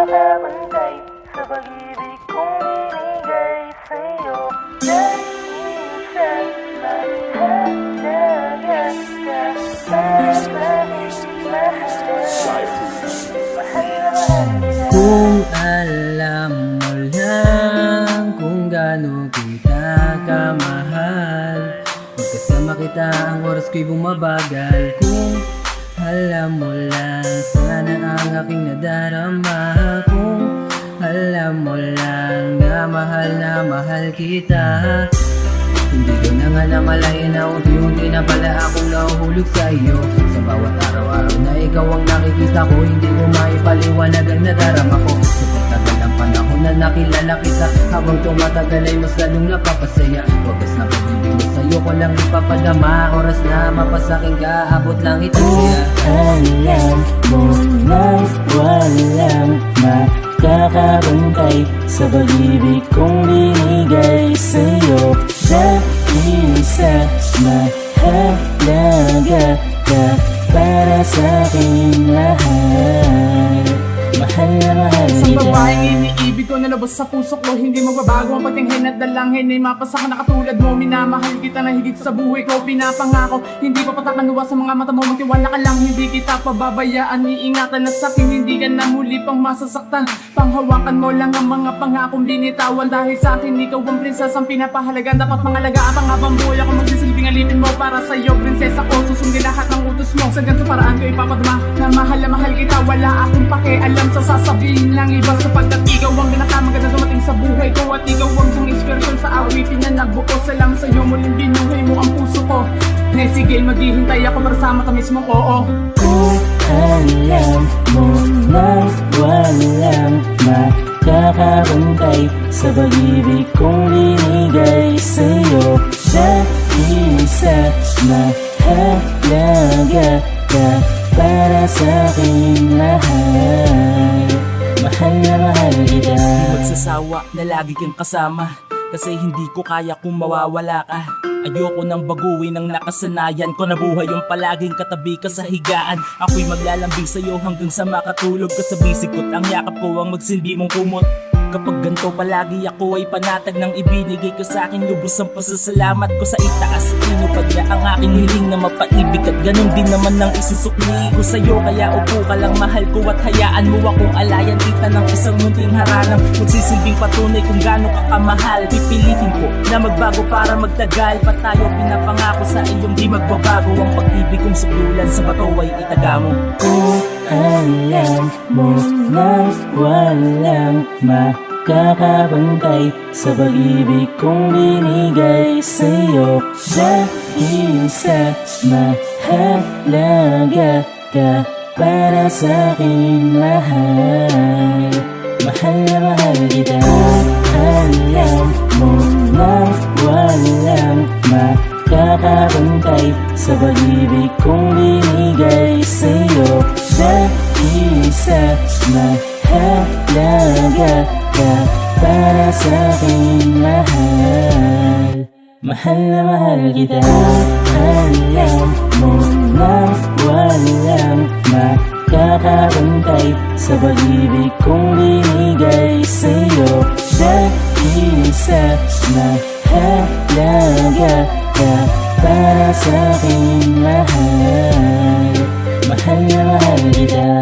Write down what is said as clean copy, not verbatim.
Magkakabantay sa pag-ibig kong binigay sa'yo. Dahil sa mahalaga ka para sa'king mahal. Mahal na mahal kita. Kung alam mo lang kung gaano kita kamahal, magkasama kita ang oras ko'y bumabagal. Kung alam mo lang sana ang aking nadarama, kung alam mo lang na mahal kita. Hindi ko na nga namalayan na unti-unti na pala akong nahuhulog sa iyo. Sa bawat araw-araw na ikaw ang nakikita ko, hindi ko maipaliwanag ang nadarama ko. Sa pagtagal ng panahon na nakilala kita, habang tumatagal ay mas lalong napapasaya. Wagas na pag-ibig mo sa'yo ko lang ipapadama. Oras na mapasaking ka, abot lang ito siya. Alam mo nang walang makakabantay sa pag-ibig kong binigay sa'yo. Dahil sa mahalaga ka para sa'king mahal. Mahal na mahal Sa kita. babaeng iniibig ko na lubos sa puso ko, hindi magbabago ang pagtingin at dalangin ay mapasa ka na katulad mo. Minamahal kita na higit sa buhay ko, pinapangako hindi pa patakanuwa sa mga mata mo. Magtiwala ka lang, hindi kita pababayaan. Iingatan at sakin, hindi ka na muli pang masasaktan. Panghawakan mo lang ang mga pangakong binitawan. Dahil sa akin ikaw ang prinsesang pinapahalagan. Dapat mangalagaan pa nga bang buhay ako, magsisilbing alipin mo para sa'yo. Prinsesa ko, susundin lahat ng utos mo. Sa ganito paraan ko ipapadama na mahal kita. Wala akong pakialam sa sasabihin lang iba, sapagkat ikaw ang pinakamaganda dumating sa buhay ko. At ikaw ang kong inspirasyon sa awitin na nagbuko. Salamat sa'yo, muling binuhay mo ang puso ko. Sige, maghihintay ako para sa matamis mong oo. Kung alam mo nang walang makakabantay sa pag-ibig kong binigay sa'yo. Dahil sa mahalaga ka para sa'king mahal. Mahal na mahal kita. Magsasawa na lagi kang kasama, kasi hindi ko kaya kung mawawala ka. Ayoko nang baguhin ang nakasanayan ko, na buhay yung palaging katabi ka sa higaan. Ako'y maglalambing sa'yo hanggang sa makatulog ka sa bisikot. Ang yakap ko ang magsilbi mong kumot. Kapag ganito palagi ako ay panatag ng ibinigay ko sa akin. Lubos ang pasasalamat ko sa itaas. Inupad niya ang aking hiling na mapaibig. At ganun din naman ang isusukli ko sa'yo. Kaya upo ka lang, mahal ko, at hayaan mo akong alayan kita ng isang munting haranang. Magsisilbing patunay kung gaano ka kamahal. Pipilitin ko na magbago para magtagal pa tayo. Pinapangako sa iyong di magbabago. Ang pag-ibig kong suklulan sa bato ay itaga mo. Kung alam mo nang walang makakabantay sa pag-ibig kong binigay sa'yo. Dahil sa mahalaga ka para sa'king mahal. Mahal na mahal kita. Alam mo nang walang makakabantay sa pag-ibig kong binigay sa'yo. Dahil sa mahalaga ka para sa'king mahal. Mahal na mahal kita. Alam mo nang walang makakabantay sa pag-ibig kong binigay sa'yo. Dahil sa mahalaga ka para sa'king mahal. Mahal na mahal kita.